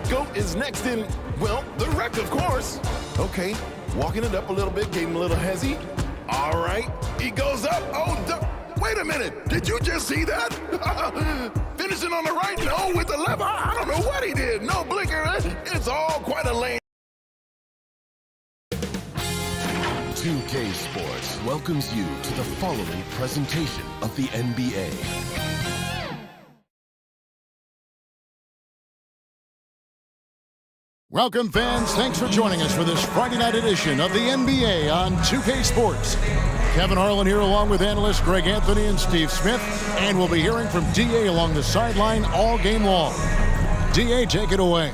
Goat is next in, well, the wreck, of course. Okay, walking it up a little bit, gave him a little hezzy. All right, he goes up. Oh, wait a minute. Did you just see that? Finishing on the right, no, with the left. I don't know what he did. No blinker. It's all quite a lane. 2K Sports welcomes you to the following presentation of the NBA. Welcome, fans. Thanks for joining us for this Friday night edition of the NBA on 2K Sports. Kevin Harlan here along with analysts Greg Anthony and Steve Smith, and we'll be hearing from D.A. along the sideline all game long. D.A., take it away.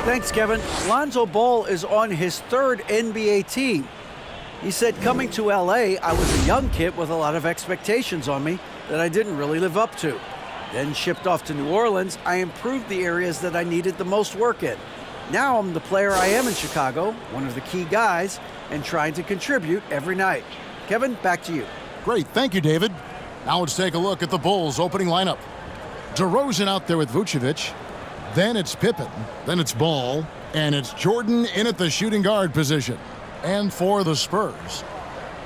Thanks, Kevin. Lonzo Ball is on his third NBA team. He said, coming to L.A., I was a young kid with a lot of expectations on me that I didn't really live up to. Then shipped off to New Orleans, I improved the areas that I needed the most work in. Now I'm the player I am in Chicago, one of the key guys, and trying to contribute every night. Kevin, back to you. Great. Thank you, David. Now let's take a look at the Bulls' opening lineup. DeRozan out there with Vucevic. Then it's Pippen. Then it's Ball. And it's Jordan in at the shooting guard position. And for the Spurs,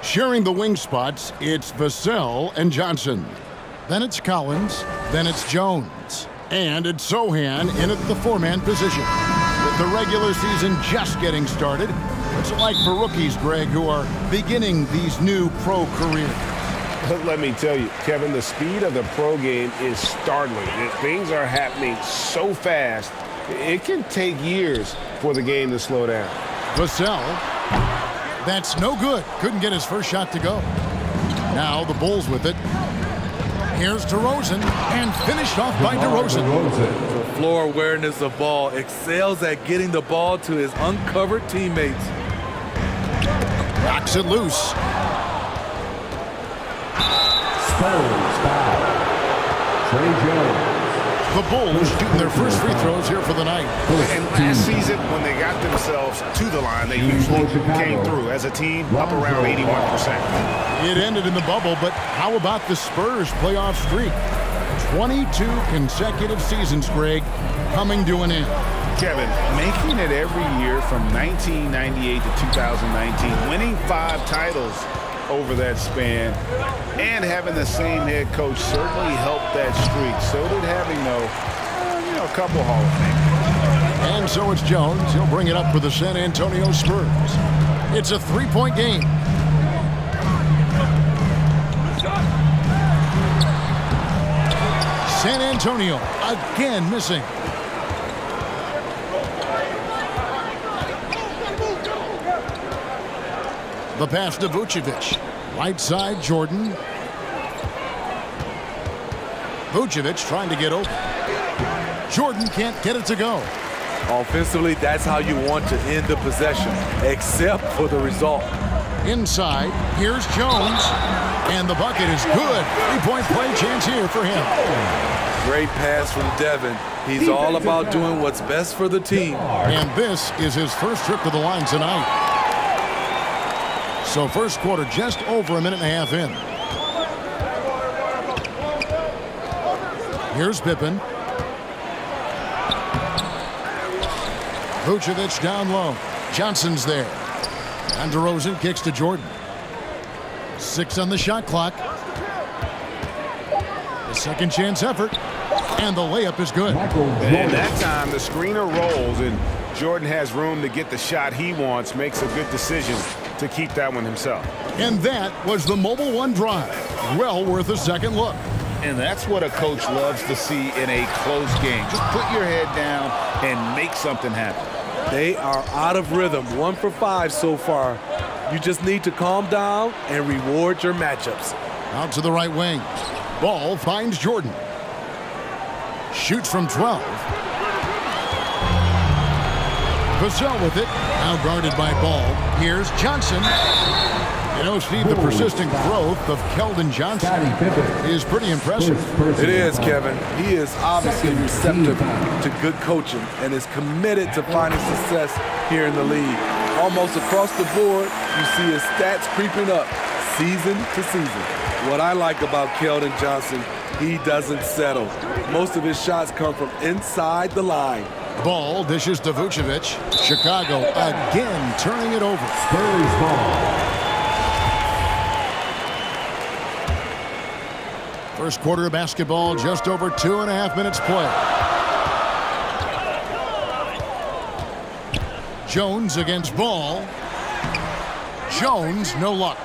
sharing the wing spots, it's Vassell and Johnson. Then it's Collins. Then it's Jones. And it's Sohan in at the four-man position. With the regular season just getting started, what's it like for rookies, Greg, who are beginning these new pro careers? Let me tell you, Kevin, the speed of the pro game is startling. Things are happening so fast, it can take years for the game to slow down. Vassell, that's no good. Couldn't get his first shot to go. Now the Bulls with it. Here's DeRozan, and finished off by DeRozan. The floor awareness of Ball excels at getting the ball to his uncovered teammates. Knocks it loose. Spurs foul. Trey Jones. The Bulls shooting their first free throws here for the night. And last season, when they got themselves to the line, they usually came through as a team up around 81%. It ended in the bubble, but how about the Spurs playoff streak? 22 consecutive seasons, Greg, coming to an end. Kevin, making it every year from 1998 to 2019, winning 5 titles over that span, and having the same head coach certainly helped that streak. So did having, a couple Hall of Fame. And so it's Jones. He'll bring it up for the San Antonio Spurs. It's a three-point game. San Antonio again missing. The pass to Vucevic. Right side, Jordan. Vucevic trying to get open. Jordan can't get it to go. Offensively, that's how you want to end the possession, except for the result. Inside, here's Jones. And the bucket is good. Three-point play chance here for him. Great pass from Devin. He's all about doing what's best for the team. And this is his first trip to the line tonight. So first quarter just over a minute and a half in. Here's Pippen. Vucevic down low. Johnson's there. And DeRozan kicks to Jordan. 6 on the shot clock. The second chance effort. And the layup is good. And that time the screener rolls and Jordan has room to get the shot he wants, makes a good decision to keep that one himself. And that was the Mobile One drive. Well worth a second look. And that's what a coach loves to see in a close game. Just put your head down and make something happen. They are out of rhythm, 1 for 5 so far. You just need to calm down and reward your matchups. Out to the right wing. Ball finds Jordan. Shoots from 12. Vassell with it. Now guarded by Ball. Here's Johnson. You know, Steve, the persistent growth of Keldon Johnson is pretty impressive. It is, Kevin. He is obviously receptive to good coaching and is committed to finding success here in the league. Almost across the board, you see his stats creeping up season to season. What I like about Keldon Johnson, he doesn't settle. Most of his shots come from inside the line. Ball dishes to Vucevic. Chicago again turning it over. Spurs ball. First quarter of basketball, just over 2.5 minutes played. Jones against Ball. Jones, no luck.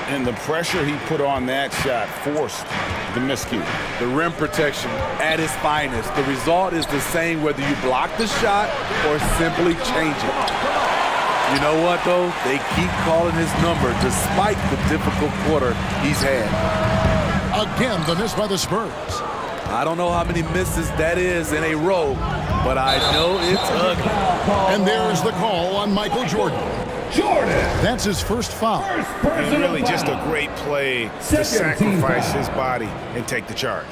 And the pressure he put on that shot forced the miscue. The rim protection at its finest. The result is the same whether you block the shot or simply change it. You know what, though? They keep calling his number despite the difficult quarter he's had. Again, the miss by the Spurs. I don't know how many misses that is in a row, but I know it's ugly. And there's the call on Michael Jordan. That's his first foul. And really just a great play to sacrifice his body and take the charge.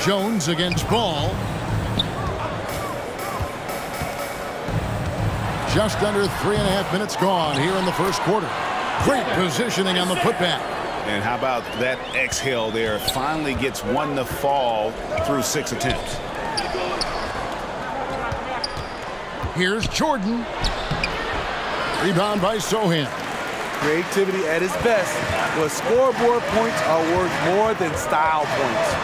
Jones against Ball. Just under 3.5 minutes gone here in the first quarter. Great positioning on the putback. And how about that exhale there? Finally gets one to fall through 6 attempts. Here's Jordan. Rebound by Sohan. Creativity at its best, but scoreboard points are worth more than style points.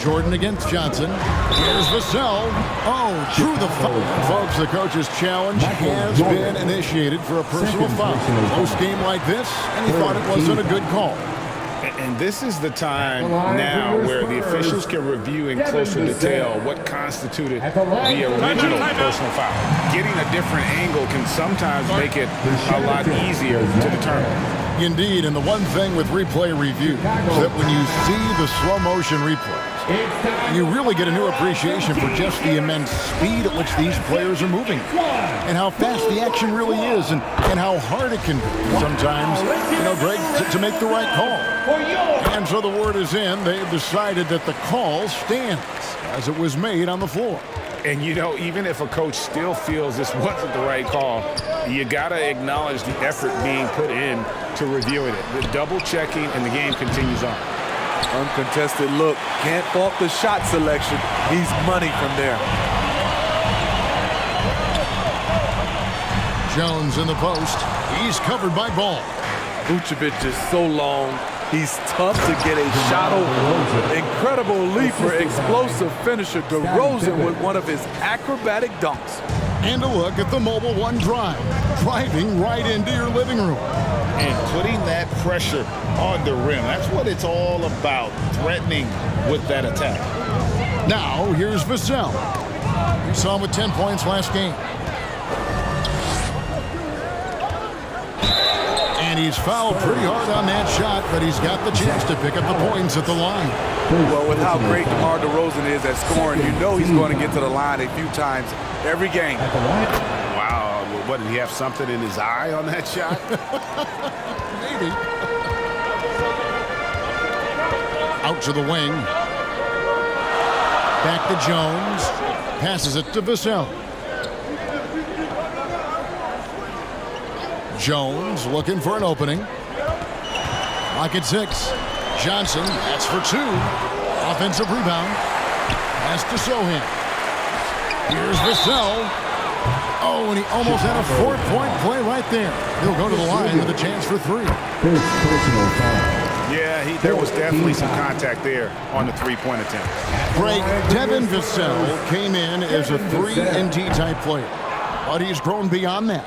Jordan against Johnson. Here's Vassell. Oh, through the foul. Folks, the coach's challenge has been initiated for a personal foul. Close game like this, and he thought it wasn't a good call. And this is the time now where the officials can review in closer detail what constituted the original personal foul. Getting a different angle can sometimes make it a lot easier to determine. Indeed, and the one thing with replay review is that when you see the slow motion replays, you really get a new appreciation for just the immense speed at which these players are moving and how fast the action really is and how hard it can be sometimes, Greg, to make the right call. And so the word is in. They've decided that the call stands as it was made on the floor. And, even if a coach still feels this wasn't the right call, you got to acknowledge the effort being put in to reviewing it. The double checking, and the game continues on. Uncontested look. Can't fault the shot selection. He's money from there. Jones in the post. He's covered by Ball. Vucevic is so long. He's tough to get a shot over. Incredible leaper, explosive finisher. DeRozan with one of his acrobatic dunks. And a look at the Mobile One drive. Driving right into your living room. And putting that pressure on the rim. That's what it's all about, threatening with that attack. Now, here's Vassell. We saw him with 10 points last game. And he's fouled pretty hard on that shot, but he's got the chance to pick up the points at the line. Well, with how great DeMar DeRozan is at scoring, you know he's going to get to the line a few times every game. Wow, what, did he have something in his eye on that shot? Maybe. Out to the wing. Back to Jones. Passes it to Vassell. Jones looking for an opening. Lock at 6. Johnson, that's for 2. Offensive rebound. Pass to Sohan. Here's Vassell. Oh, and he almost had a 4-point play right there. He'll go to the line with a chance for 3. Yeah, there was definitely some contact there on the 3-point attempt. Great. Devin Vassell came in as a 3-and-D type player, but he's grown beyond that.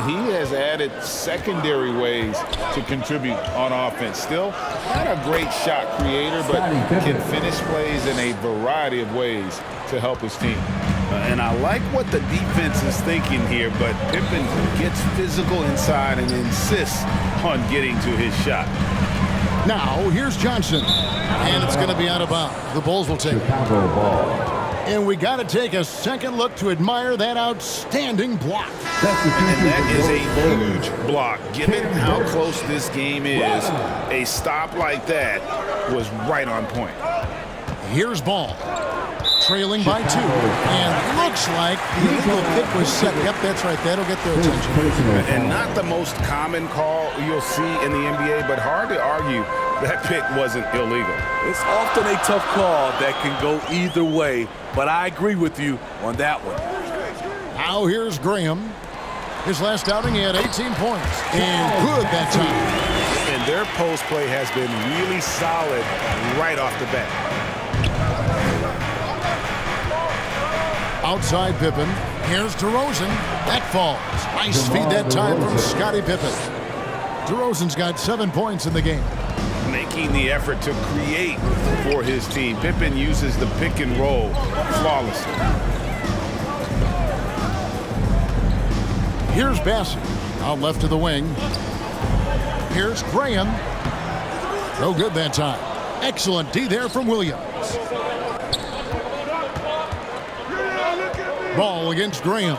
He has added secondary ways to contribute on offense. Still not a great shot creator, but can finish plays in a variety of ways to help his team. And I like what the defense is thinking here, but Pippen gets physical inside and insists on getting to his shot. Now, here's Johnson. And it's going to be out of bounds. The Bulls will take it. And we got to take a second look to admire that outstanding block. And that is a huge block. Given how close this game is, a stop like that was right on point. Here's Ball. trailing by 2. And looks like the illegal pick was set. Yep, that's right. That'll get their attention. And not the most common call you'll see in the NBA, but hard to argue that pick wasn't illegal. It's often a tough call that can go either way, but I agree with you on that one. Now here's Graham. His last outing, he had 18 points. And good that time. And their post play has been really solid right off the bat. Outside Pippen. Here's DeRozan. That falls. Nice feed that time from Scottie Pippen. DeRozan's got 7 points in the game. Making the effort to create for his team. Pippen uses the pick and roll flawlessly. Here's Bassett. Out left to the wing. Here's Graham. No good that time. Excellent D there from Williams. Ball against Graham.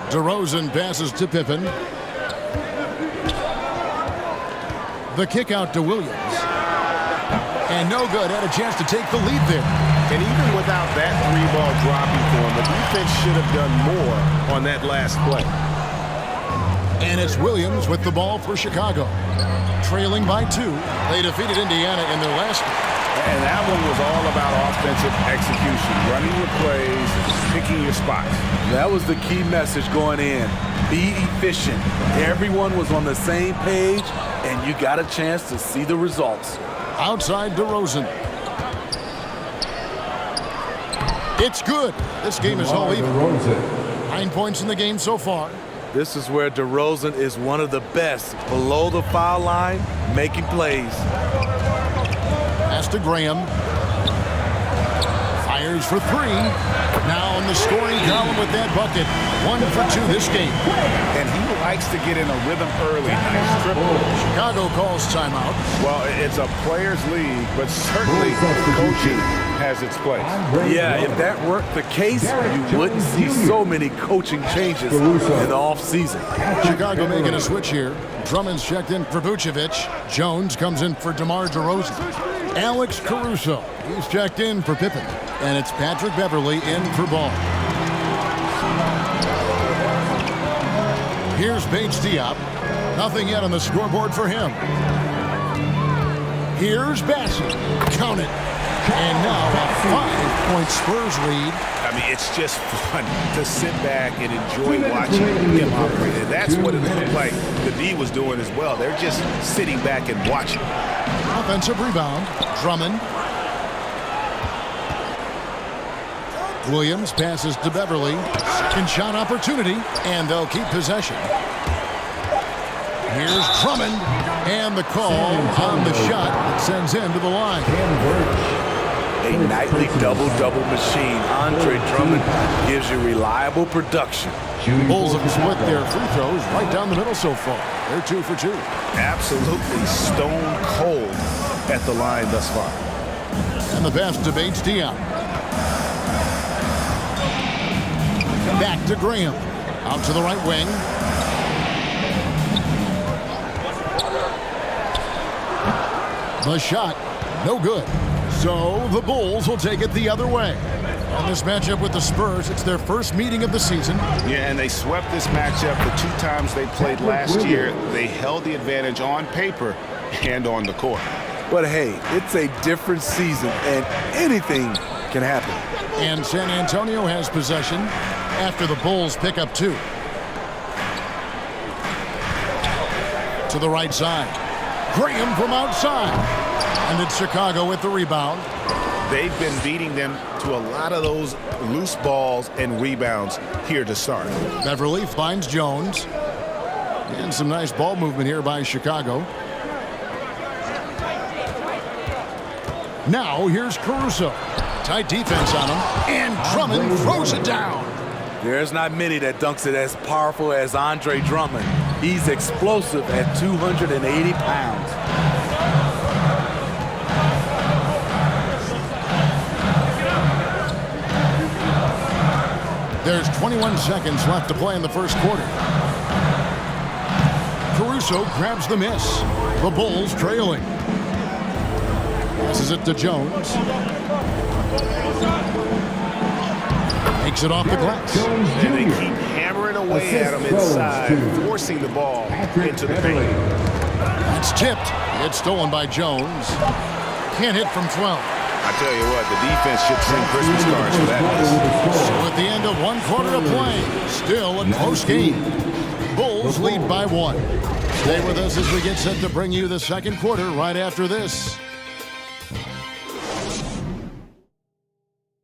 DeRozan passes to Pippen. The kick out to Williams. And no good. Had a chance to take the lead there. And even without that 3-ball dropping for him, the defense should have done more on that last play. And it's Williams with the ball for Chicago. Trailing by 2. They defeated Indiana in their last game. And that one was all about offensive execution, running your plays, picking your spots. That was the key message going in. Be efficient. Everyone was on the same page, and you got a chance to see the results. Outside DeRozan. It's good. This game is all even. 9 points in the game so far. This is where DeRozan is one of the best. Below the foul line, making plays. Pass to Graham. Fires for 3. Now in the scoring column with that bucket. 1 for 2 this game. And he likes to get in a rhythm early. Nice triple. Chicago calls timeout. Well, it's a players' league, but certainly coaching has its place. Yeah, if that weren't the case, you wouldn't see so many coaching changes in the offseason. Chicago making a switch here. Drummond's checked in for Vucevic. Jones comes in for DeMar DeRozan. Alex Caruso, he's checked in for Pippen. And it's Patrick Beverley in for Ball. Here's Bates Diop. Nothing yet on the scoreboard for him. Here's Bassett. Count it. And now a 5-point Spurs lead. I mean, it's just fun to sit back and enjoy watching him operate. And that's what it looked like the D was doing as well. They're just sitting back and watching. Offensive rebound. Drummond. Williams passes to Beverley. Second shot opportunity, and they'll keep possession. Here's Drummond, and the call on the shot that sends him to the line. A nightly double-double machine. Andre Drummond gives you reliable production. Bulls have split their free throws right down the middle so far. They're 2 for 2. Absolutely stone cold at the line thus far. And the pass to Bates Diop. Back to Graham. Out to the right wing. The shot, no good. So the Bulls will take it the other way. On this matchup with the Spurs, it's their first meeting of the season. Yeah, and they swept this matchup the 2 times they played last year. They held the advantage on paper and on the court. But hey, it's a different season, and anything can happen. And San Antonio has possession after the Bulls pick up 2. To the right side. Graham from outside. And it's Chicago with the rebound. They've been beating them to a lot of those loose balls and rebounds here to start. Beverley finds Jones. And some nice ball movement here by Chicago. Now here's Caruso. Tight defense on him. And Drummond throws it down. There's not many that dunks it as powerful as Andre Drummond. He's explosive at 280 pounds. There's 21 seconds left to play in the first quarter. Caruso grabs the miss. The Bulls trailing. Passes it to Jones. Takes it off the glass. And they keep hammering away at him inside, forcing the ball into the paint. It's tipped. It's stolen by Jones. Can't hit from 12. I tell you what, the defense should send Christmas cards for that. So at the end of 1 quarter of play, still a close game. Bulls lead by 1. Stay with us as we get set to bring you the second quarter right after this.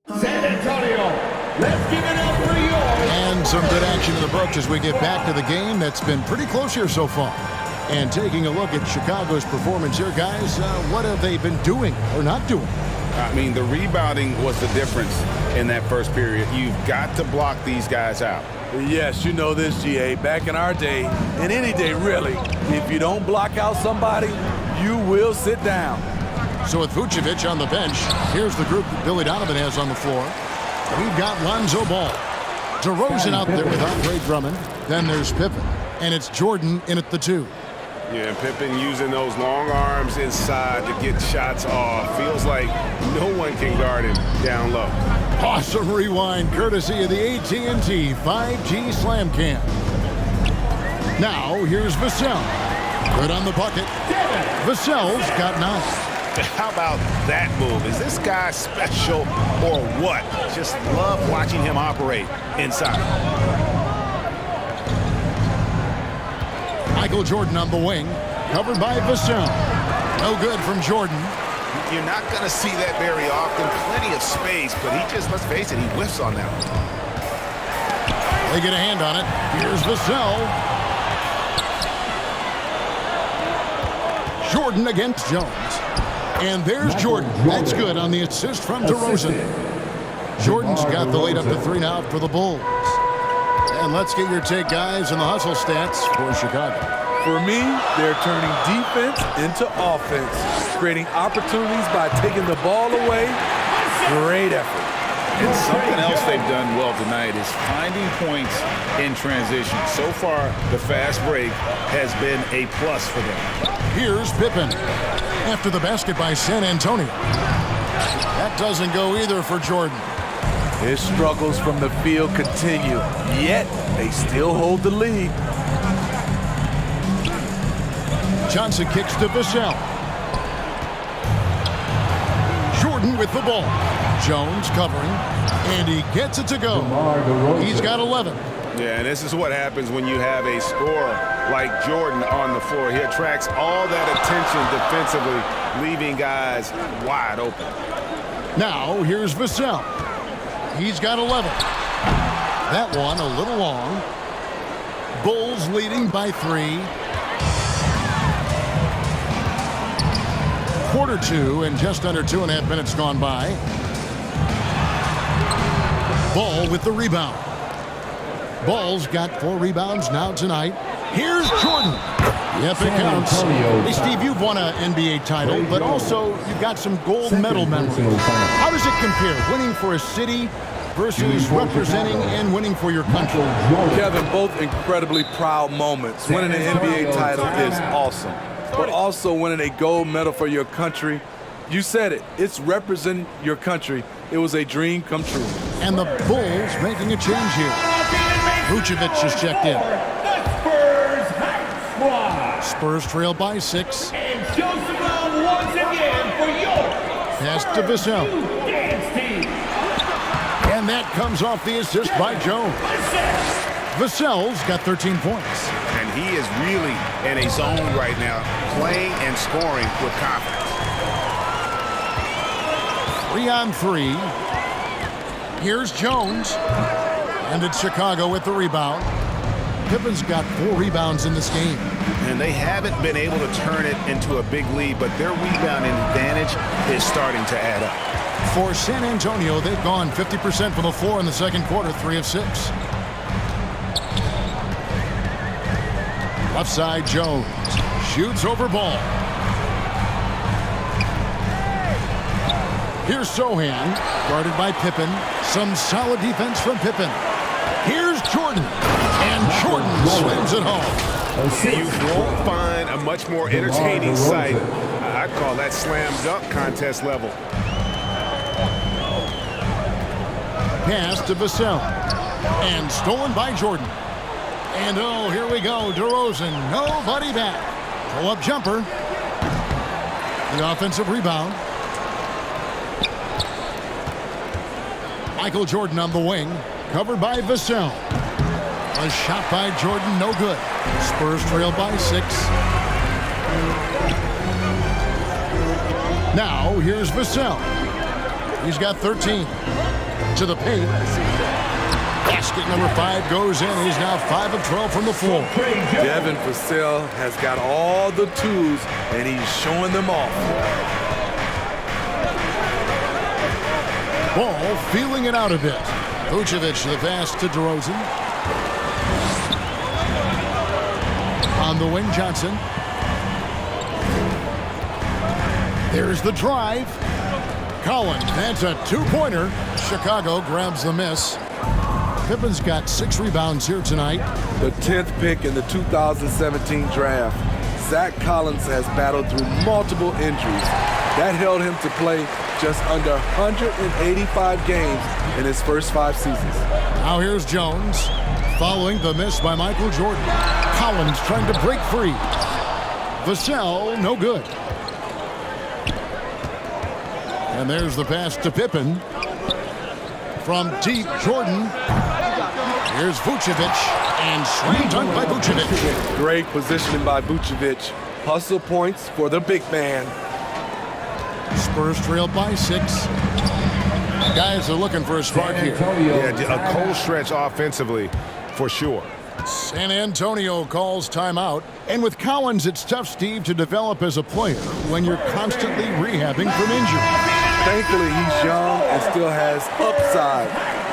San Antonio, let's give it up for yours. And some good action in the books as we get back to the game that's been pretty close here so far. And taking a look at Chicago's performance here, guys, what have they been doing or not doing? I mean, the rebounding was the difference in that first period. You've got to block these guys out. Yes, you know this, GA. Back in our day, and any day really, if you don't block out somebody, you will sit down. So with Vucevic on the bench, here's the group that Billy Donovan has on the floor. We've got Lonzo Ball. DeRozan out there with Andre Drummond. Then there's Pippen. And it's Jordan in at the 2. Yeah, Pippen using those long arms inside to get shots off. Feels like no one can guard him down low. Awesome rewind courtesy of the AT&T 5G Slam Cam. Now here's Vassell. Good on the bucket. Vassell's got 9. How about that move? Is this guy special or what? Just love watching him operate inside. Michael Jordan on the wing, covered by Vassell. No good from Jordan. You're not going to see that very often. Plenty of space, but he just, let's face it, he whiffs on that one. They get a hand on it. Here's Vassell. Jordan against Jones. And there's Jordan. That's good on the assist from DeRozan. Jordan's got the lead up to 3 now for the Bulls. And let's get your take, guys, on the hustle stats for Chicago. For me, they're turning defense into offense, creating opportunities by taking the ball away. Great effort. And something else they've done well tonight is finding points in transition. So far, the fast break has been a plus for them. Here's Pippen after the basket by San Antonio. That doesn't go either for Jordan. His struggles from the field continue, yet they still hold the lead. Johnson kicks to Vassell. Jordan with the ball. Jones covering, and he gets it to go. He's got 11. Yeah, and this is what happens when you have a scorer like Jordan on the floor. He attracts all that attention defensively, leaving guys wide open. Now, here's Vassell. He's got 11. That one a little long. Bulls leading by 3. Quarter 2 and just under 2.5 minutes gone by. Ball with the rebound. Ball's got 4 rebounds now tonight. Here's Jordan. Yep, it counts. Hey, Steve, you've won an NBA title, but also you've got some gold medal memories. How does it compare, winning for a city versus representing and winning for your country? Kevin, both incredibly proud moments. Winning an NBA title is awesome, but also winning a gold medal for your country, you said it, it's representing your country. It was a dream come true. And the Bulls making a change here. Vucevic has checked in. Spurs trail by 6. And Joseph Brown once again for your Pass to Vassell. dance team. And that comes off the assist by Jones. Vassell's got 13 points. And he is really in a zone right now, playing and scoring with confidence. 3 on 3. Here's Jones. And it's Chicago with the rebound. Pippen's got 4 rebounds in this game. And they haven't been able to turn it into a big lead, but their rebounding advantage is starting to add up. For San Antonio, they've gone 50% from the floor in the second quarter, 3 of 6. Left side, Jones. Shoots over Ball. Here's Sohan, guarded by Pippen. Some solid defense from Pippen. Here's Jordan. And Jordan slams it home. You won't find a much more entertaining sight. I'd call that slam dunk contest level. pass to Vassell. And stolen by Jordan. And oh, here we go. DeRozan, nobody back. Pull-up jumper. The offensive rebound. Michael Jordan on the wing. Covered by Vassell. A shot by Jordan, no good. Spurs trail by 6. Now, here's Vassell. He's got 13. To the paint. Basket number 5 goes in. He's now 5 of 12 from the floor. Devin Vassell has got all the tools, and he's showing them off. Ball feeling it out a bit. Vucevic the pass to DeRozan. On the wing, Johnson. There's the drive. Collins, that's a 2-pointer. Chicago grabs the miss. Pippen's got 6 rebounds here tonight. The 10th pick in the 2017 draft. Zach Collins has battled through multiple injuries. That held him to play just under 185 games in his first 5 seasons. Now here's Jones, following the miss by Michael Jordan. Collins trying to break free. Vassell, no good. And there's the pass to Pippen. From deep, Jordan. Here's Vucevic, and slam dunk by Vucevic. Great positioning by Vucevic. Hustle points for the big man. Spurs trail by 6. Guys are looking for a spark here. Yeah, a cold stretch offensively, for sure. San Antonio calls timeout. And with Collins, it's tough, Steve, to develop as a player when you're constantly rehabbing from injury. Thankfully, he's young and still has upside.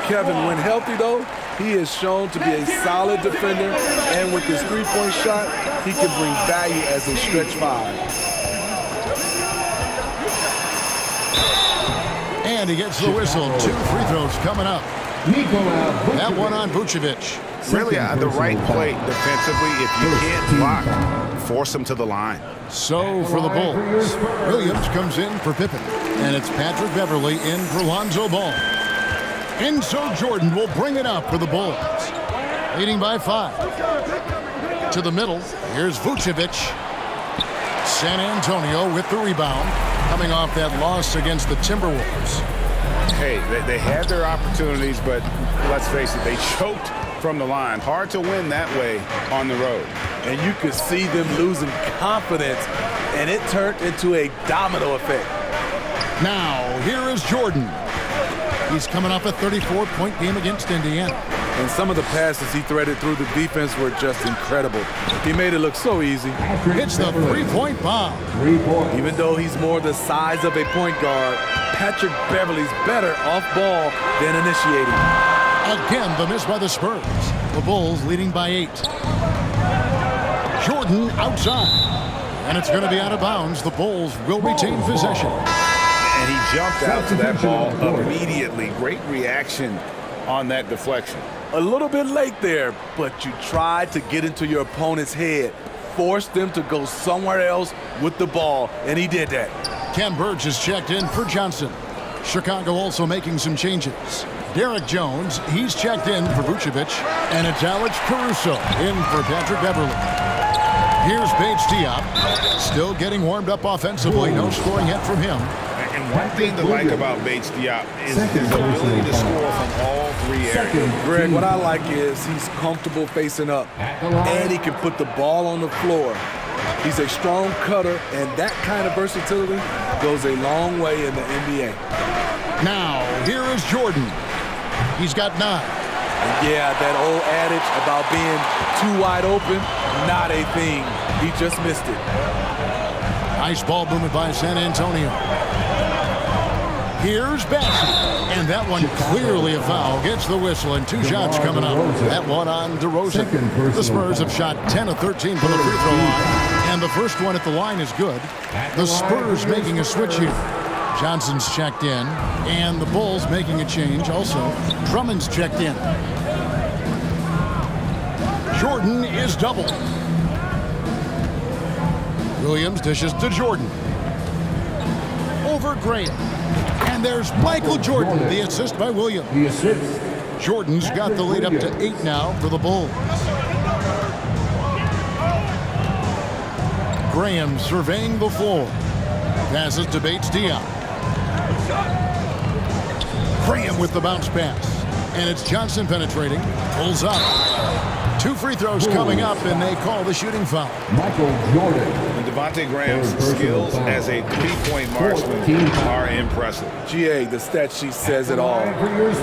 Kevin, when healthy, though, he is shown to be a solid defender. And with his three-point shot, he can bring value as a stretch 5. And he gets the whistle. 2 free throws coming up. That one on Vucevic. Really the right play defensively. If you can't block, force him to the line. So for the Bulls, Williams comes in for Pippen. And it's Patrick Beverly in for Lonzo Ball. And so Jordan will bring it up for the Bulls. Leading by 5. To the middle, here's Vucevic. San Antonio with the rebound. Coming off that loss against the Timberwolves. Hey, they had their opportunities, but let's face it, they choked from the line. Hard to win that way on the road. And you could see them losing confidence, and it turned into a domino effect. Now, here is Jordan. He's coming off a 34-point game against Indiana. And some of the passes he threaded through the defense were just incredible. He made it look so easy. It's the 3-point bomb. Even though he's more the size of a point guard, Patrick Beverly's better off ball than initiating. Again, the miss by the Spurs. The Bulls leading by 8. Jordan outside. And it's going to be out of bounds. The Bulls will retain possession. And he jumped out to that ball immediately. Great reaction on that deflection. A little bit late there, but you tried to get into your opponent's head. Forced them to go somewhere else with the ball, and he did that. Ken Burge is checked in for Johnson. Chicago also making some changes. Derek Jones, he's checked in for Vucevic. And it's Alex Caruso in for Patrick Beverly. Here's Bates Diop, still getting warmed up offensively. No scoring yet from him. And one thing to like about Bates Diop is his ability to score from all 3 areas. Greg, what I like is he's comfortable facing up, and he can put the ball on the floor. He's a strong cutter, and that kind of versatility goes a long way in the NBA. Now, here is Jordan. He's got 9. And yeah, that old adage about being too wide open, not a thing. He just missed it. Nice ball movement by San Antonio. Here's Bassett, and that one clearly a foul. Gets the whistle, and 2 shots coming up. That one on DeRozan. The Spurs have shot 10 of 13 from the free throw line, and the first one at the line is good. The Spurs making a switch here. Johnson's checked in, and the Bulls making a change also. Drummond's checked in. Jordan is doubled. Williams dishes to Jordan. Over Graham. And there's Michael Jordan, the assist by Williams. The assist. Jordan's got the lead up to 8 now for the Bulls. Graham surveying the floor. Passes to Bates-Diop. Graham with the bounce pass. And it's Johnson penetrating. Pulls up. 2 free throws coming up, and they call the shooting foul. Michael Jordan. And Devontae Graham's skills as a three-point marksman are impressive. GA, the stat sheet says it all.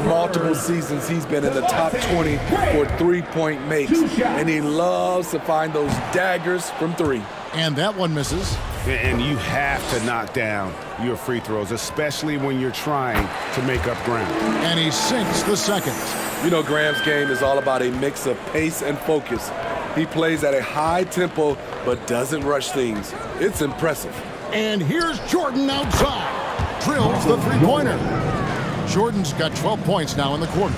Multiple seasons he's been in the top 20 for three-point makes, and he loves to find those daggers from 3. And that one misses. And you have to knock down your free throws, especially when you're trying to make up ground. And he sinks the second. You know, Graham's game is all about a mix of pace and focus. He plays at a high tempo, but doesn't rush things. It's impressive. And here's Jordan outside. Drills the three-pointer. Jordan's got 12 points now in the quarter.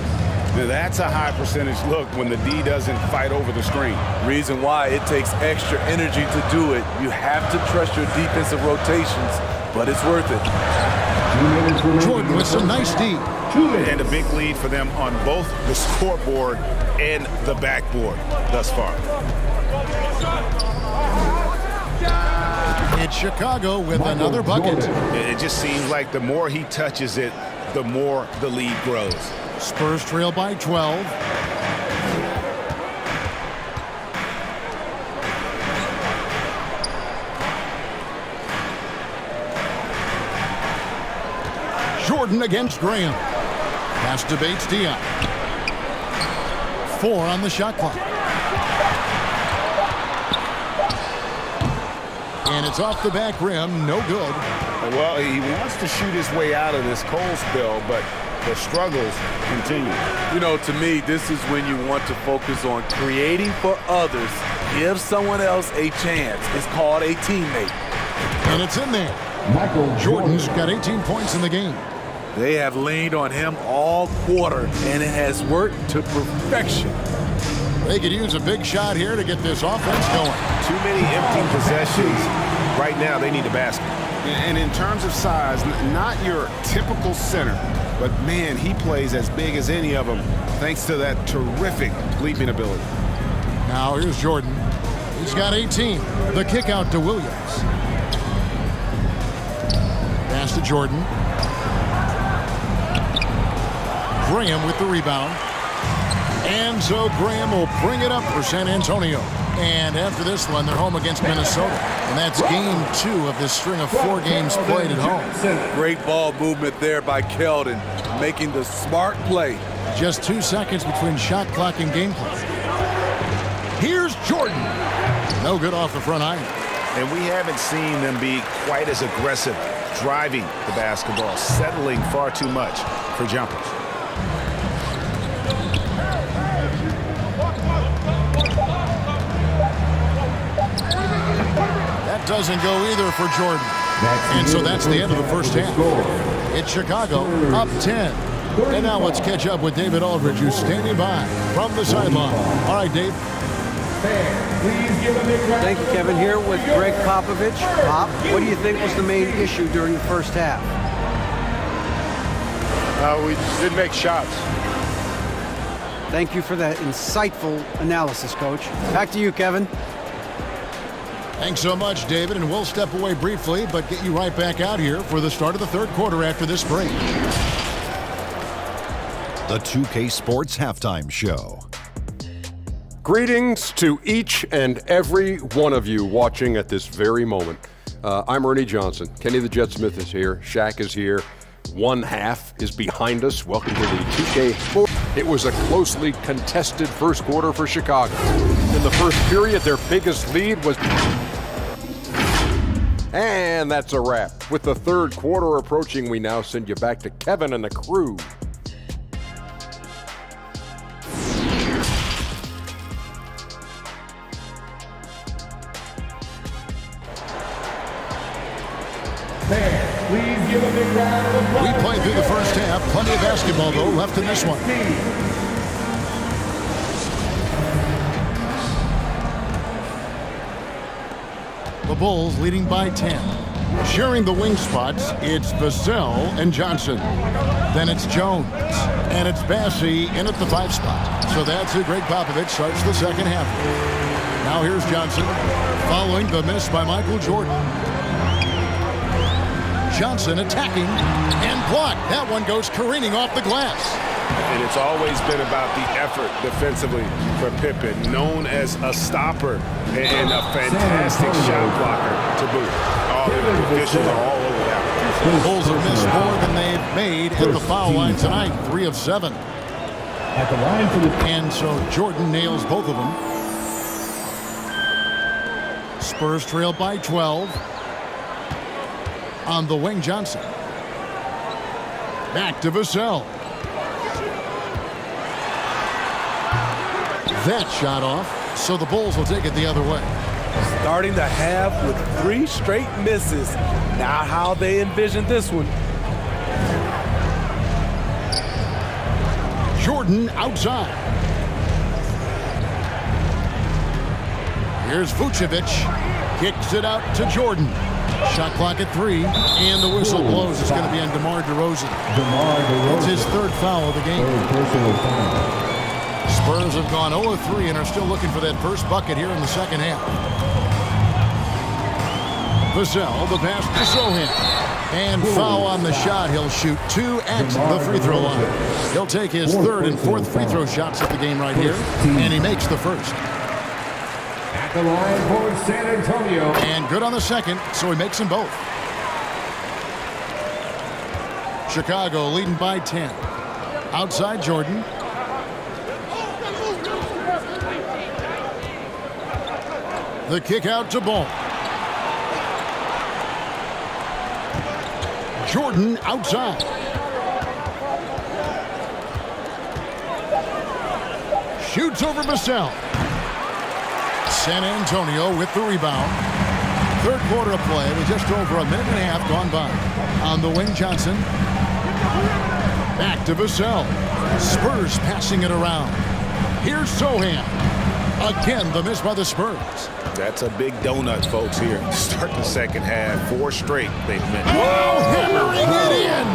Now that's a high percentage look when the D doesn't fight over the screen. Reason why it takes extra energy to do it. You have to trust your defensive rotations, but it's worth it. Jordan with some nice D. And a big lead for them on both the scoreboard and the backboard thus far. It's Chicago with another bucket. It just seems like the more he touches it, the more the lead grows. Spurs trail by 12. Jordan against Graham. Pass to Bates-Diop. 4 on the shot clock. And it's off the back rim, no good. Well, he wants to shoot his way out of this cold spell, but the struggles continue. You know, to me, this is when you want to focus on creating for others. Give someone else a chance. It's called a teammate. And it's in there. Michael Jordan's got 18 points in the game. They have leaned on him all quarter, and it has worked to perfection. They could use a big shot here to get this offense going. Too many empty possessions. Right now, they need a basket. And in terms of size, not your typical center, but man, he plays as big as any of them thanks to that terrific leaping ability. Now here's Jordan. He's got 18. The kick out to Williams. Pass to Jordan. Graham with the rebound. And so Graham will bring it up for San Antonio. And after this one, they're home against Minnesota. And that's game 2 of this string of 4 games played at home. Great ball movement there by Keldon, making the smart play. Just 2 seconds between shot clock and game clock. Here's Jordan. No good off the front iron. And we haven't seen them be quite as aggressive driving the basketball, settling far too much for jumpers. That doesn't go either for Jordan. And so that's the end of the first half. It's Chicago up 10. And now let's catch up with David Aldridge, who's standing by from the sideline. All right, Dave. Thank you, Kevin. Here with Greg Popovich. Pop, what do you think was the main issue during the first half? We didn't make shots. Thank you for that insightful analysis, Coach. Back to you, Kevin. Thanks so much, David, and we'll step away briefly, but get you right back out here for the start of the third quarter after this break. The 2K Sports Halftime Show. Greetings to each and every one of you watching at this very moment. I'm Ernie Johnson. Kenny the Jet Smith is here. Shaq is here. One half is behind us. Welcome to the 2K Sports. It was a closely contested first quarter for Chicago. In the first period, their biggest lead was... And that's a wrap. With the third quarter approaching, we now send you back to Kevin and the crew. Please give a big round of applause. We played through the first half. Plenty of basketball, though, left in this one. The Bulls leading by 10. Sharing the wing spots, it's Vassell and Johnson. Then it's Jones. And it's Bassey in at the 5 spot. So that's it. Greg Popovich starts the second half. Now here's Johnson following the miss by Michael Jordan. Johnson attacking and blocked. That one goes careening off the glass. And it's always been about the effort defensively for Pippen, known as a stopper and a fantastic shot blocker to boot. Oh, the officials are all over that. The Bulls have missed more than they've made at the foul line tonight. 3 of 7. At the line for the... And so Jordan nails both of them. Spurs trail by 12. On the wing, Johnson. Back to Vassell. That shot off, so the Bulls will take it the other way. Starting the half with 3 straight misses. Not how they envisioned this one. Jordan outside. Here's Vucevic. Kicks it out to Jordan. Shot clock at 3, and the whistle blows. It's going to be on DeMar DeRozan. It's his 3rd foul of the game. Spurs have gone 0 of 3 and are still looking for that first bucket here in the second half. Vassell, the pass to Sohan. And foul on the shot. He'll shoot 2 at the free throw line. He'll take his 3rd and 4th free throw shots at the game right here, and he makes the first. At the line for San Antonio. And good on the second, so he makes them both. Chicago leading by 10. Outside Jordan. The kick out to Ball. Jordan outside. Shoots over Vassell. San Antonio with the rebound. 3rd quarter of play with just over a minute and a half gone by. On the wing, Johnson. Back to Vassell. Spurs passing it around. Here's Sohan. Again, the miss by the Spurs. That's a big donut, folks, here. Start the second half. 4 straight they've missed. Oh, hammering it in.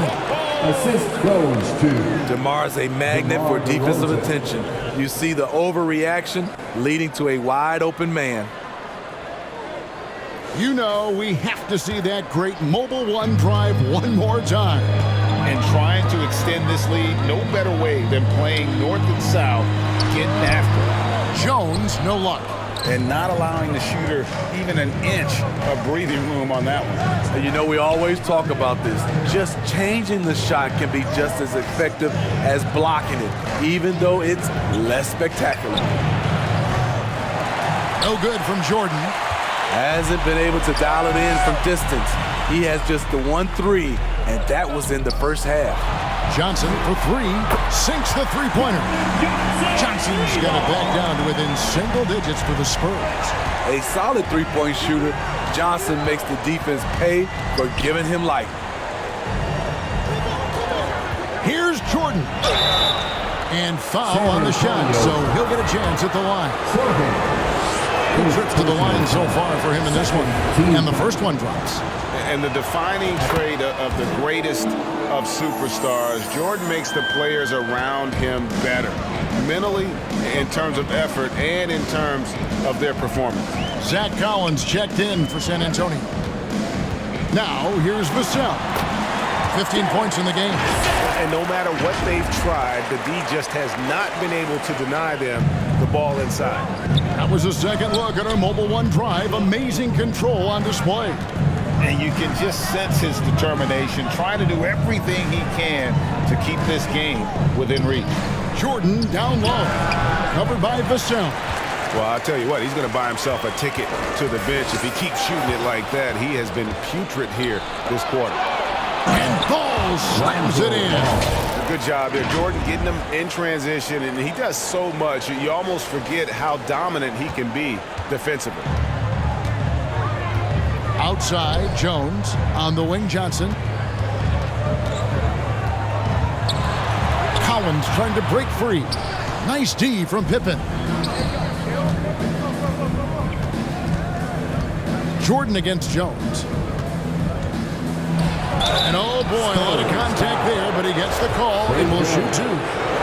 Assist goes to... DeMar's a magnet for defensive attention. You see the overreaction leading to a wide open man. You know we have to see that great Mobile One drive one more time. And trying to extend this lead, no better way than playing north and south, getting after it. Jones, no luck. And not allowing the shooter even an inch of breathing room on that one. And you know, we always talk about this. Just changing the shot can be just as effective as blocking it, even though it's less spectacular. No good from Jordan. Hasn't been able to dial it in from distance. He has just the 1-3, and that was in the first half. Johnson for 3, sinks the three-pointer. Johnson's got it back down to within single digits for the Spurs. A solid three-point shooter, Johnson makes the defense pay for giving him life. Here's Jordan. And foul on the shot, so he'll get a chance at the line. 2 trips to the line so far for him in this one, and the first one drops. And the defining trait of the greatest of superstars, Jordan makes the players around him better, mentally, in terms of effort, and in terms of their performance. Zach Collins checked in for San Antonio. Now, here's Vassell. 15 points in the game. And no matter what they've tried, the D just has not been able to deny them the ball inside. That was a second look at our Mobile One drive. Amazing control on display. And you can just sense his determination, trying to do everything he can to keep this game within reach. Jordan down low, covered by Vassell. Well, I'll tell you what, he's going to buy himself a ticket to the bench. If he keeps shooting it like that, he has been putrid here this quarter. And Ball slams it in. Good job there. Jordan getting him in transition, and he does so much. You almost forget how dominant he can be defensively. Outside, Jones. On the wing, Johnson. Collins trying to break free. Nice D from Pippen. Jordan against Jones. And oh boy, a lot of contact there, but he gets the call and will shoot two.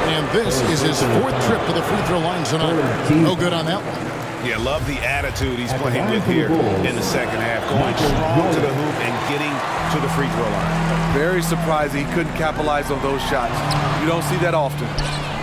And this is his fourth trip to the free throw line tonight. No good on that one. Yeah, love the attitude he's playing with here in the second half. Going strong to the hoop and getting to the free throw line. Very surprised he couldn't capitalize on those shots. You don't see that often.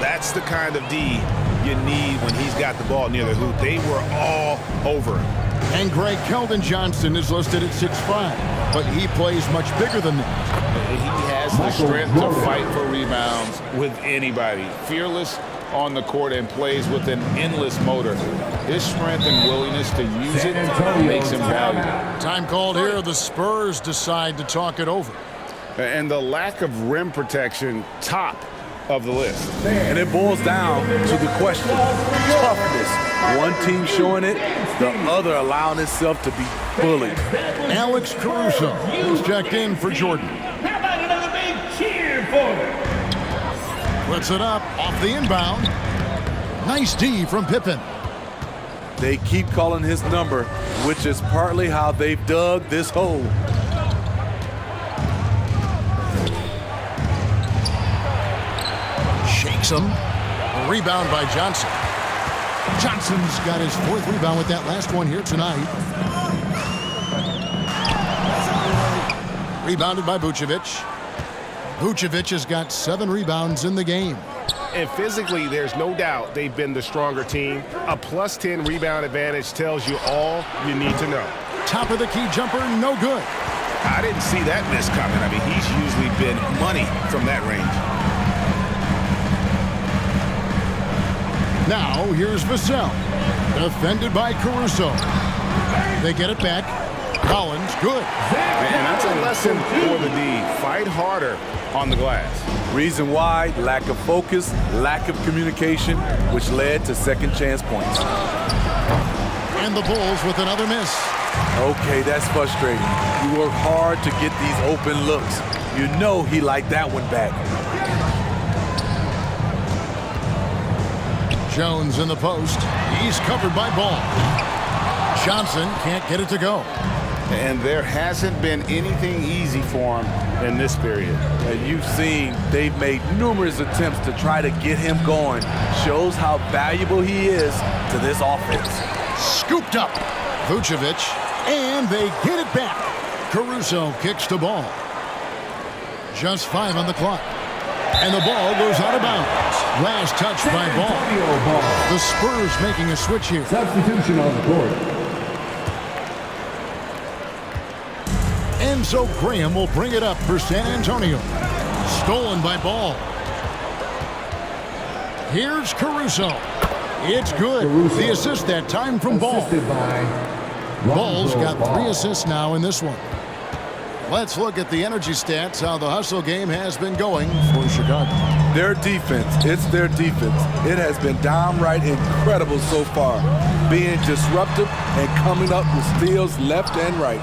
That's the kind of D you need when he's got the ball near the hoop. They were all over him. And Greg Keldon Johnson is listed at 6'5", but he plays much bigger than that. He has the strength to fight for rebounds with anybody. Fearless on the court and plays with an endless motor. His strength and willingness to use it makes him valuable. Time called here. The Spurs decide to talk it over. And the lack of rim protection, top of the list. And it boils down to the question, toughness. One team showing it, the other allowing itself to be bullied. Alex Caruso is checked in for Jordan. How about another big cheer for him? Puts it up off the inbound. Nice D from Pippen. They keep calling his number, which is partly how they've dug this hole. Shakes him. A rebound by Johnson. Johnson's got his fourth rebound with that last one here tonight. Rebounded by Vucevic. Vucevic has got 7 rebounds in the game. And physically, there's no doubt they've been the stronger team. A plus 10 rebound advantage tells you all you need to know. Top of the key jumper, no good. I didn't see that miss coming. I mean, he's usually been money from that range. Now, here's Vassell. Defended by Caruso. They get it back. Collins, good. And that's a lesson for the D. Fight harder on the glass. Reason why, lack of focus, lack of communication, which led to second chance points. And the Bulls with another miss. Okay, that's frustrating. You work hard to get these open looks. You know he liked that one back. Jones in the post. He's covered by Ball. Johnson can't get it to go. And there hasn't been anything easy for him in this period. And you've seen they've made numerous attempts to try to get him going. Shows how valuable he is to this offense. Scooped up. Vucevic. And they get it back. Caruso kicks the ball. Just 5 on the clock. And the ball goes out of bounds. Last touch by Ball. The Spurs making a switch here. Substitution on the court. Enzo Graham will bring it up for San Antonio. Stolen by Ball. Here's Caruso. It's good. Caruso. The assist that time from Ball. Assisted by Ball's got Lonzo 3 Ball. assists now in this one. Let's look at the energy stats, how the hustle game has been going for Chicago. Their defense, it's their defense. It has been downright incredible so far. Being disruptive and coming up with steals left and right.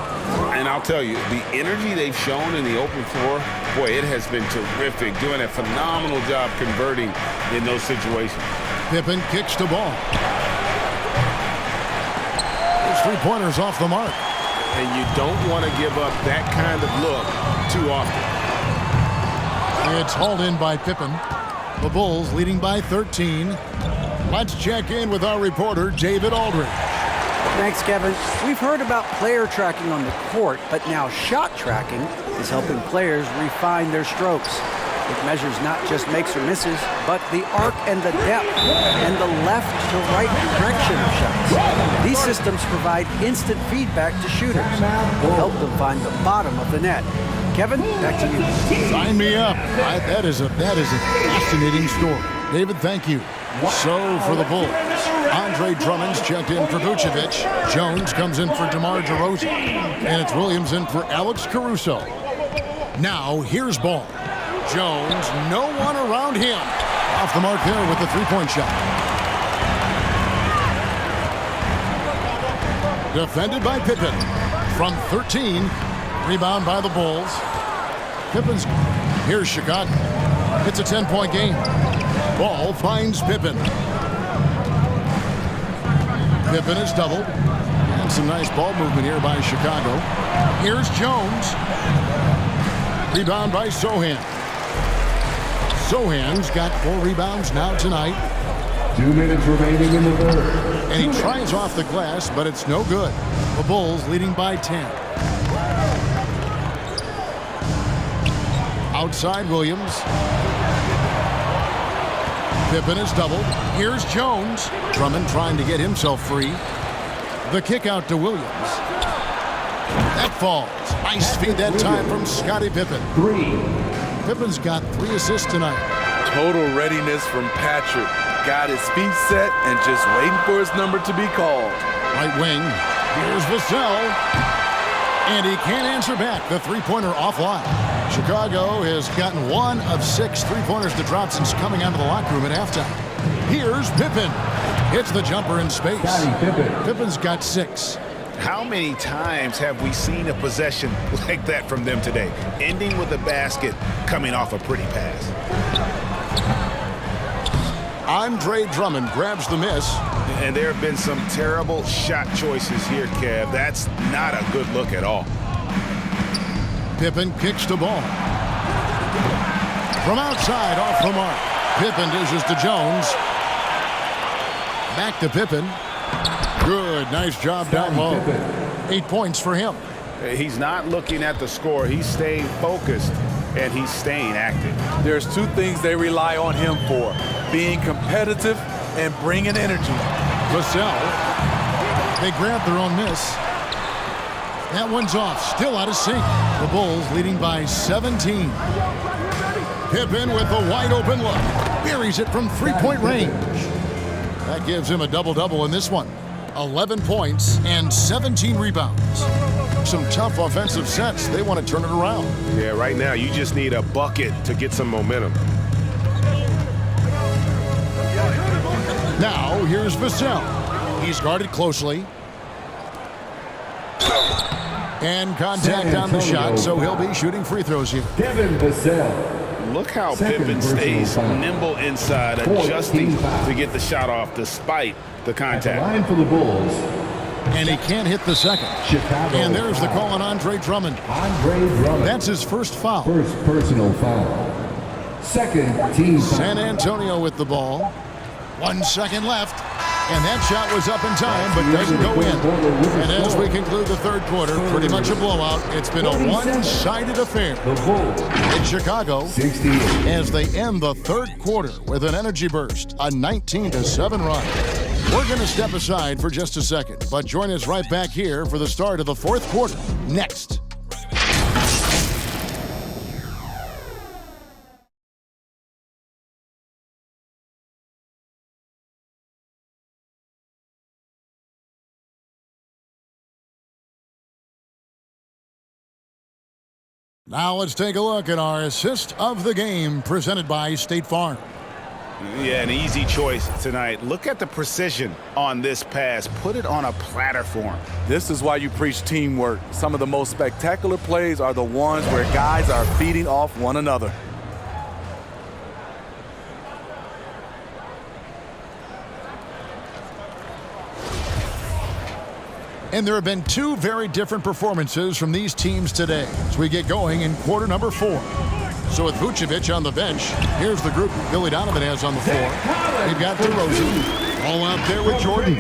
And I'll tell you, the energy they've shown in the open floor, boy, it has been terrific. Doing a phenomenal job converting in those situations. Pippen kicks the ball. His 3-pointers off the mark. And you don't want to give up that kind of look too often. It's hauled in by Pippen. The Bulls leading by 13. Let's check in with our reporter, David Aldridge. Thanks, Kevin. We've heard about player tracking on the court, but now shot tracking is helping players refine their strokes. It measures not just makes or misses, but the arc and the depth and the left to right direction of shots. These systems provide instant feedback to shooters to help them find the bottom of the net. Kevin, back to you. Sign me up. That is a fascinating story. David, thank you. So for the Bulls, Andre Drummond's checked in for Vucevic. Jones comes in for DeMar DeRozan. And it's Williams in for Alex Caruso. Now here's Ball. Jones, no one around him. Off the mark there with the 3-point shot. Defended by Pippen. From 13, rebound by the Bulls. Pippen's, here's Chicago. It's a 10-point game. Ball finds Pippen. Pippen is doubled. And some nice ball movement here by Chicago. Here's Jones. Rebound by Sohan. Sohan's got 4 rebounds now tonight. 2 minutes remaining in the third. And he tries off the glass, but it's no good. The Bulls leading by 10. Outside Williams. Pippen is doubled. Here's Jones. Drummond trying to get himself free. The kick out to Williams. That falls. Nice feed that time from Scottie Pippen. 3. Pippen's got 3 assists tonight. Total readiness from Patrick. Got his feet set and just waiting for his number to be called. Right wing. Here's Vassell. And he can't answer back. The three-pointer offline. Chicago has gotten 1 of 6 three-pointers to drop since coming out of the locker room at halftime. Here's Pippen. Hits the jumper in space. Pippen's got 6. How many times have we seen a possession like that from them today, ending with a basket coming off a pretty pass? Andre Drummond grabs the miss. And there have been some terrible shot choices here, Kev. That's not a good look at all. Pippen kicks the ball. From outside, off the mark. Pippen dishes to Jones. Back to Pippen. Good, nice job down low. 8 points for him. He's not looking at the score. He's staying focused, and he's staying active. There's 2 things they rely on him for. Being competitive and bringing energy. Vassell. They grab their own miss. That one's off, still out of sync. The Bulls leading by 17. Pippen with a wide open look. Buries it from three-point range. That gives him a double-double in this one. 11 points and 17 rebounds. Some tough offensive sets. They want to turn it around. Yeah, right now you just need a bucket to get some momentum. Now, here's Vassell. He's guarded closely. And contact on the shot, so he'll be shooting free throws here. Devin Vassell. Look how Pippen stays nimble inside, adjusting to get the shot off despite the contact. Line for the Bulls. And he can't hit the second. Chicago And there's the foul. call on Andre Drummond. Andre Drummond. That's his first foul. First personal foul. Second team foul. San Antonio with the ball. 1 second left. And that shot was up in time, but doesn't go in. And as we conclude the third quarter, pretty much a blowout. It's been a one-sided affair in Chicago 68. as they end the third quarter with an energy burst, a 19-7 run. We're going to step aside for just a second, but join us right back here for the start of the fourth quarter next. Now let's take a look at our assist of the game presented by State Farm. Yeah, an easy choice tonight. Look at the precision on this pass. Put it on a platter form. This is why you preach teamwork. Some of the most spectacular plays are the ones where guys are feeding off one another. And there have been 2 very different performances from these teams today as we get going in quarter number 4. So with Vucevic on the bench, here's the group Billy Donovan has on the floor. We've got DeRozan all out there with Jordan.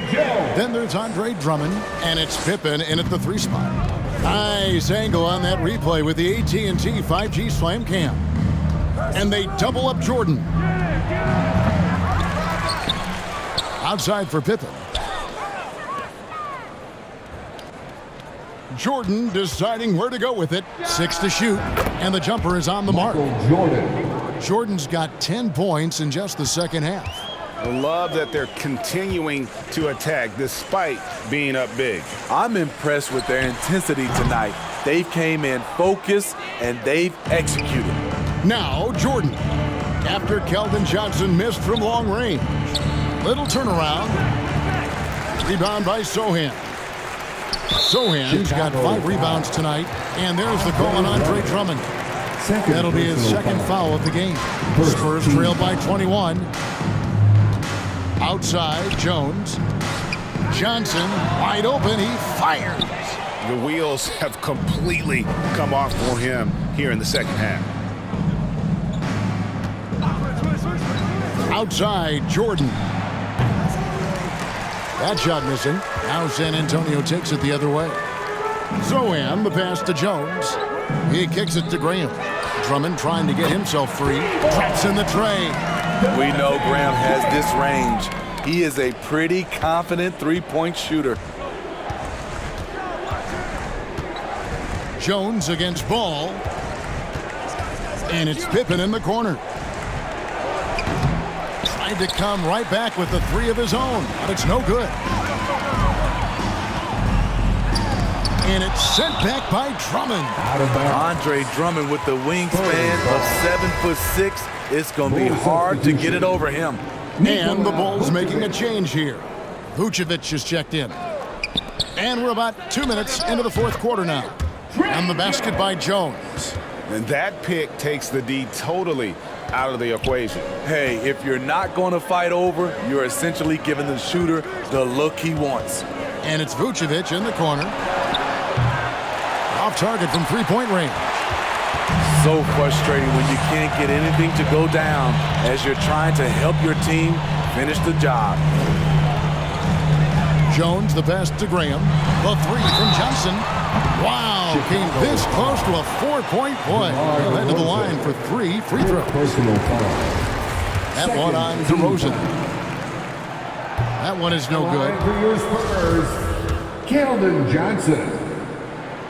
Then there's Andre Drummond, and it's Pippen in at the 3 spot. Nice angle on that replay with the AT&T 5G Slam Cam. And they double up Jordan. Outside for Pippen. Jordan deciding where to go with it. 6 to shoot, and the jumper is on the mark. Jordan's got 10 points in just the second half. I love that they're continuing to attack despite being up big. I'm impressed with their intensity tonight. They've came in focused, and they've executed. Now Jordan, after Keldon Johnson missed from long range. Little turnaround. Rebound by Sohan. Sohan's got 5 rebounds tonight, and there's the call on Andre Drummond. That'll be his second foul of the game. Spurs trail by 21. Outside, Jones. Johnson, wide open, he fires. The wheels have completely come off for him here in the second half. Outside, Jordan. That shot missing. Now San Antonio takes it the other way. Zohan, the pass to Jones. He kicks it to Graham. Drummond trying to get himself free. Traps in the tray. We know Graham has this range. He is a pretty confident three-point shooter. Jones against Ball. And it's Pippen in the corner. Tried to come right back with the three of his own, but it's no good. And it's sent back by Drummond. Andre Drummond with the wingspan of 7'6". It's going to be hard to get it over him. And the Bulls making a change here. Vucevic is checked in. And we're about 2 minutes into the fourth quarter now. And the basket by Jones. And that pick takes the D totally out of the equation. Hey, if you're not going to fight over, you're essentially giving the shooter the look he wants. And it's Vucevic in the corner. Off target from three-point range. So frustrating when you can't get anything to go down as you're trying to help your team finish the job. Jones, the pass to Graham. The three from Johnson. Wow, came this close to a four-point play. He'll head to the line for 3 free throws. That one on DeRozan. That one is no good. For your Spurs, Keldon Johnson.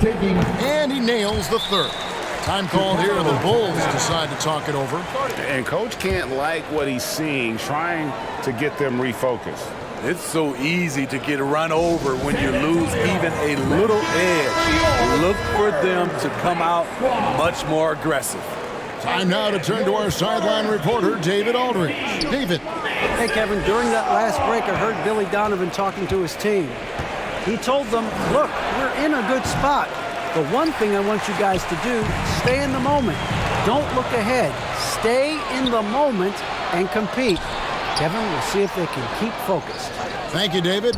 And he nails the third. Time called here. The Bulls decide to talk it over. And Coach can't like what he's seeing, trying to get them refocused. It's so easy to get run over when you lose even a little edge. Look for them to come out much more aggressive. Time now to turn to our sideline reporter, David Aldridge. David. Hey, Kevin, during that last break, I heard Billy Donovan talking to his team. He told them, look, we're in a good spot. The one thing I want you guys to do, stay in the moment. Don't look ahead. Stay in the moment and compete. Kevin, we'll see if they can keep focused. Thank you, David.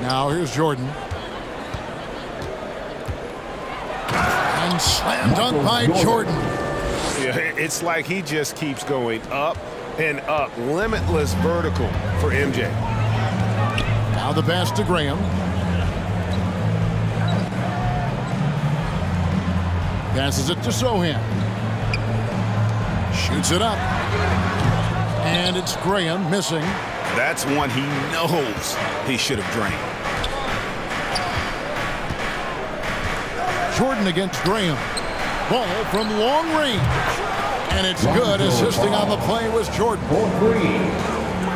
Now here's Jordan. And slam dunk by Jordan. Yeah, it's like he just keeps going up and up. Limitless vertical for MJ. Now the pass to Graham. Passes it to Zohan. Shoots it up. And it's Graham missing. That's one he knows he should have drained. Jordan against Graham. Ball from long range. And it's good. Assisting on the play was Jordan.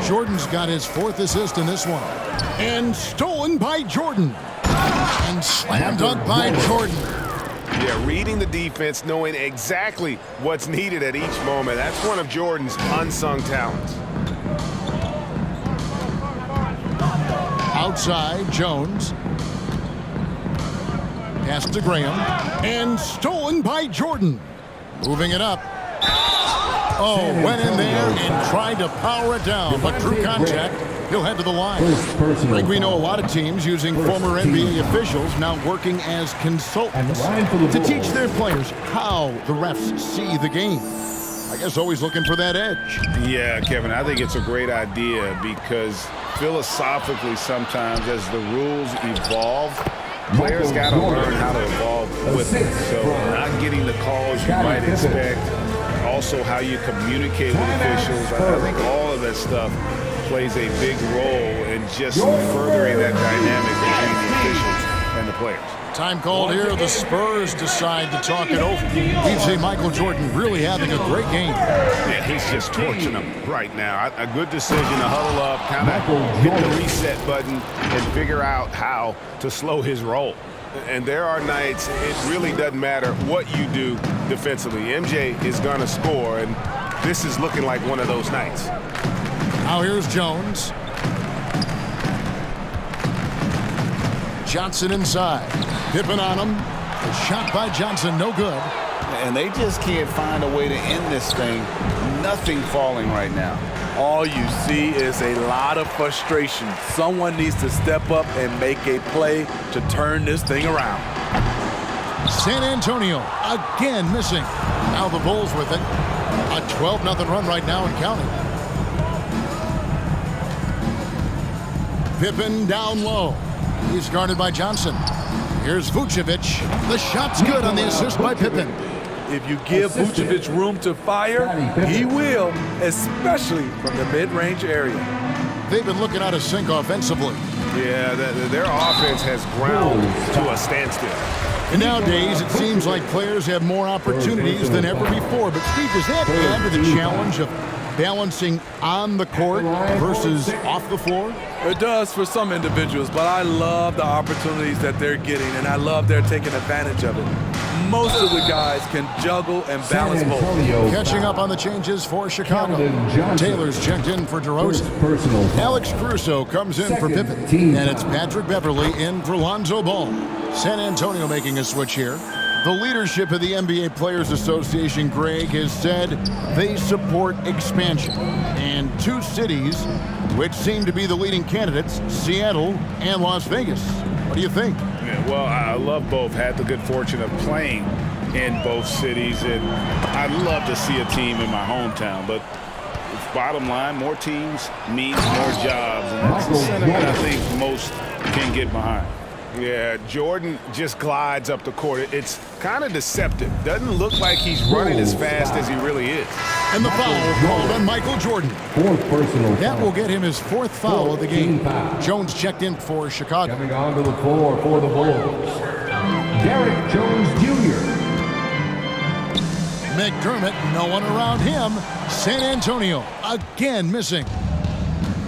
Jordan's got his fourth assist in this one. And stolen by Jordan. And slam dunk by Jordan. Yeah, reading the defense, knowing exactly what's needed at each moment. That's one of Jordan's unsung talents. Outside, Jones. Pass to Graham. And stolen by Jordan. Moving it up. Oh, went in there and tried to power it down, but through contact, he'll head to the line. Like we know a lot of teams using former NBA officials now working as consultants to teach their players how the refs see the game. I guess always looking for that edge. Yeah, Kevin, I think it's a great idea because philosophically sometimes as the rules evolve, players got to learn how to evolve with it. So not getting the calls you might expect, also how you communicate with officials. I think all of that stuff plays a big role in just furthering that dynamic between the officials and the players. Time called here. The Spurs decide to talk it over. You'd say Michael Jordan really having a great game. Yeah, he's just torching them right now. A good decision to huddle up, kind of hit the reset button and figure out how to slow his roll. And there are nights it really doesn't matter what you do defensively. MJ is going to score, and this is looking like one of those nights. Now here's Jones. Johnson inside. Pippen on him. The shot by Johnson, no good. And they just can't find a way to end this thing. Nothing falling right now. all you see is a lot of frustration. Someone needs to step up and make a play to turn this thing around. San Antonio again missing. Now the Bulls with it. A 12-0 run right now and counting. Pippen down low. He's guarded by Johnson. Here's Vucevic. The shot's good on the assist by Pippen. If you give Vucevic room to fire, he will, especially from the mid-range area. They've been looking out of sync offensively. Yeah, their offense has ground to a standstill. And nowadays, it seems like players have more opportunities than ever before. But, Steve, does that add to the challenge of balancing on the court versus off the floor? It does for some individuals, but I love the opportunities that they're getting, and I love they're taking advantage of it. Most of the guys can juggle and balance both. Catching up on the changes for Chicago. Taylor's checked in for DeRozan. Alex Caruso comes in for Pippen. And it's Patrick Beverley in for Lonzo Ball. San Antonio making a switch here. The leadership of the NBA Players Association, Greg, has said they support expansion. And two cities which seem to be the leading candidates, Seattle and Las Vegas. What do you think? Yeah, well, I love both. Had the good fortune of playing in both cities, and I'd love to see a team in my hometown. But bottom line, more teams means more jobs, and that's the sentiment I think most can get behind. Yeah, Jordan just glides up the court. It's kind of deceptive. Doesn't look like he's running as fast as he really is. And the foul called on Michael Jordan. Fourth personal That foul. will get him his fourth foul of the game. Jones checked in for Chicago. Coming onto the floor for the Bulls, Derrick Jones Jr. McDermott, no one around him. San Antonio again missing.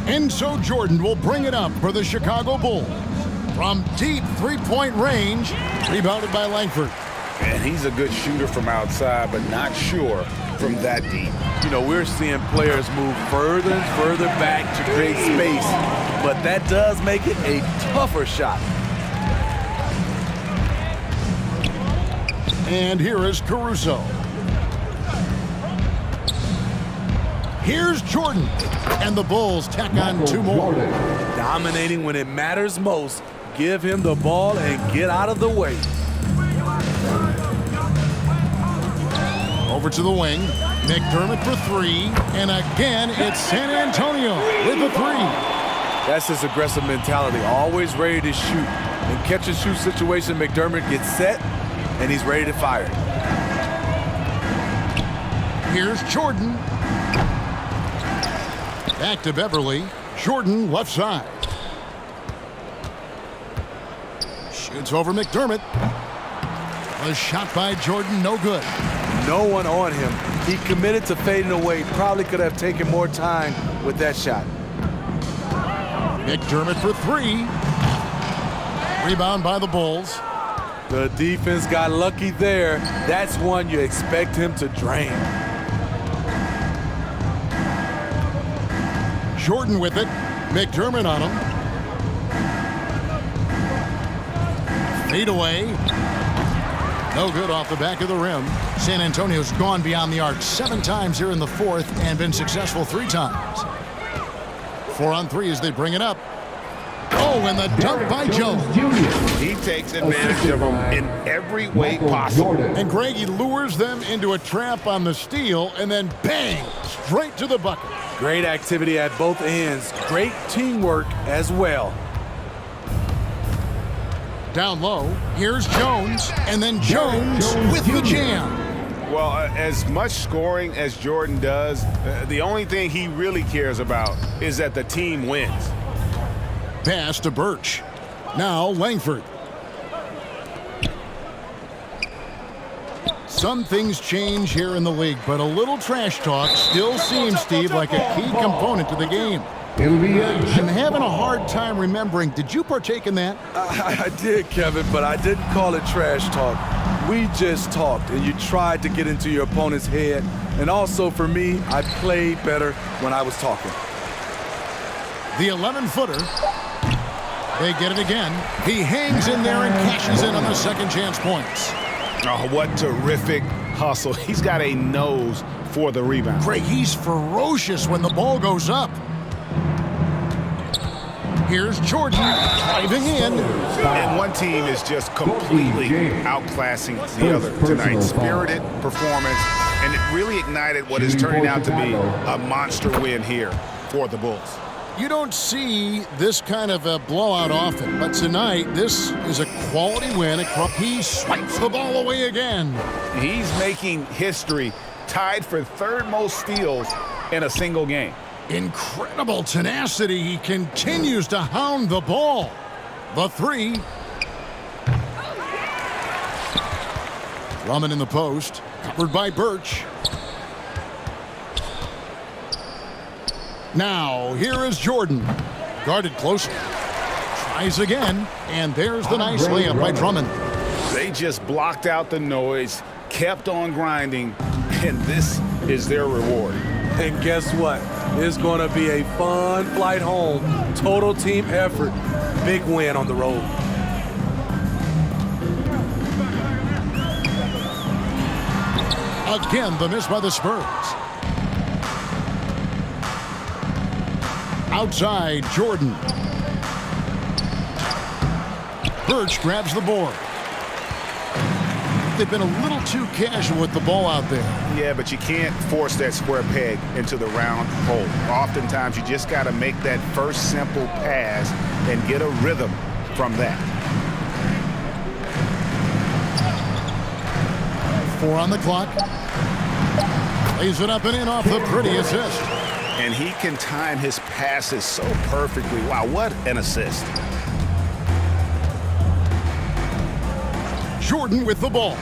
And so Jordan will bring it up for the Chicago Bulls. From deep three-point range, rebounded by Langford. And he's a good shooter from outside, but not sure from that deep. You know, we're seeing players move further and further back to create space, but that does make it a tougher shot. And here is Caruso. Here's Jordan. And the Bulls tack on two more. Dominating when it matters most. Give him the ball and get out of the way. Over to the wing. McDermott for three. And again, it's San Antonio with the three. That's his aggressive mentality. Always ready to shoot. In catch-and-shoot situation, McDermott gets set, and he's ready to fire. Here's Jordan. Back to Beverley. Jordan left side. Shoots over McDermott. A shot by Jordan, no good. No one on him. He committed to fading away. Probably could have taken more time with that shot. McDermott for three. Rebound by the Bulls. The defense got lucky there. That's one you expect him to drain. Jordan with it. McDermott on him. Fade away. No good off the back of the rim. San Antonio's gone beyond the arc 7 times here in the fourth and been successful 3 times. 4 on 3 as they bring it up. Oh, and the dunk by Jones. He takes advantage of them in every way possible. And Greg, he lures them into a trap on the steal and then bang, straight to the bucket. Great activity at both ends. Great teamwork as well. Down low, here's Jones, and then Jones with the jam. Well, as much scoring as Jordan does, the only thing he really cares about is that the team wins. Pass to Birch. Now Langford. Some things change here in the league, but a little trash talk still seems, Steve, like a key component to the game. I'm having a hard time remembering. Did you partake in that? I did, Kevin, but I didn't call it trash talk. We just talked, and you tried to get into your opponent's head. And also, for me, I played better when I was talking. The 11-footer. They get it again. He hangs in there and cashes in on the second chance points. Oh, what terrific hustle. He's got a nose for the rebound. Craig, he's ferocious when the ball goes up. Here's Jordan driving in. And one team is just completely outclassing the other tonight. Spirited performance, and it really ignited what is turning out to be a monster win here for the Bulls. You don't see this kind of a blowout often, but tonight this is a quality win. He swipes the ball away again. He's making history, tied for third most steals in a single game. Incredible tenacity. He continues to hound the ball. The three. Drummond in the post, covered by Birch. Now, here is Jordan. Guarded closely. Tries again, and there's the nice layup by Drummond. They just blocked out the noise, kept on grinding, and this is their reward. And guess what? It's going to be a fun flight home. Total team effort. Big win on the road. Again, the miss by the Spurs. Outside, Jordan. Birch grabs the board. They've been a little too casual with the ball out there. Yeah, but you can't force that square peg into the round hole. Oftentimes, you just got to make that first simple pass and get a rhythm from that. 4 on the clock. Lays it up and in off the pretty assist. And he can time his passes so perfectly. Wow, what an assist. Jordan with the ball.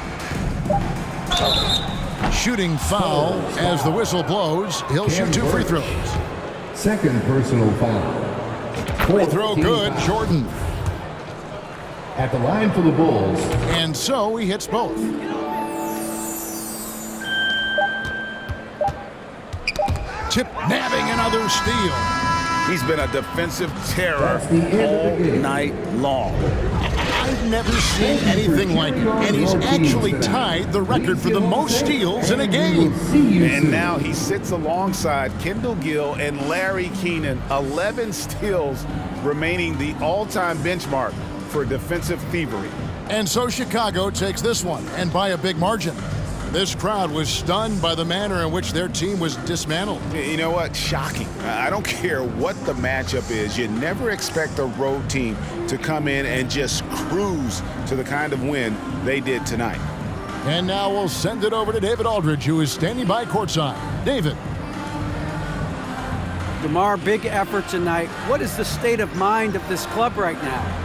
Shooting foul as the whistle blows. He'll shoot 2 free throws. Second personal foul. Free throw good, Jordan. At the line for the Bulls. And so he hits both. Tip nabbing another steal. He's been a defensive terror all night long. I've never seen anything like it. And he's actually tied the record for the most steals in a game. And now he sits alongside Kendall Gill and Larry Keenan. 11 steals, remaining the all-time benchmark for defensive thievery. And so Chicago takes this one, and by a big margin. This crowd was stunned by the manner in which their team was dismantled. You know what? Shocking. I don't care what the matchup is. You never expect a road team to come in and just cruise to the kind of win they did tonight. And now we'll send it over to David Aldridge, who is standing by courtside. David. DeMar, big effort tonight. What is the state of mind of this club right now?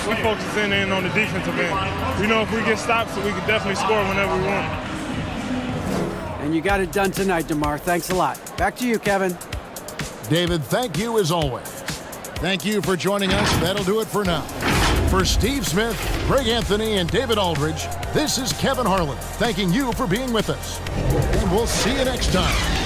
We focus in on the defensive end. We know if we get stops, so we can definitely score whenever we want. And you got it done tonight, DeMar. Thanks a lot. Back to you, Kevin. David, thank you as always. Thank you for joining us. That'll do it for now. For Steve Smith, Greg Anthony, and David Aldridge, this is Kevin Harlan thanking you for being with us. And we'll see you next time.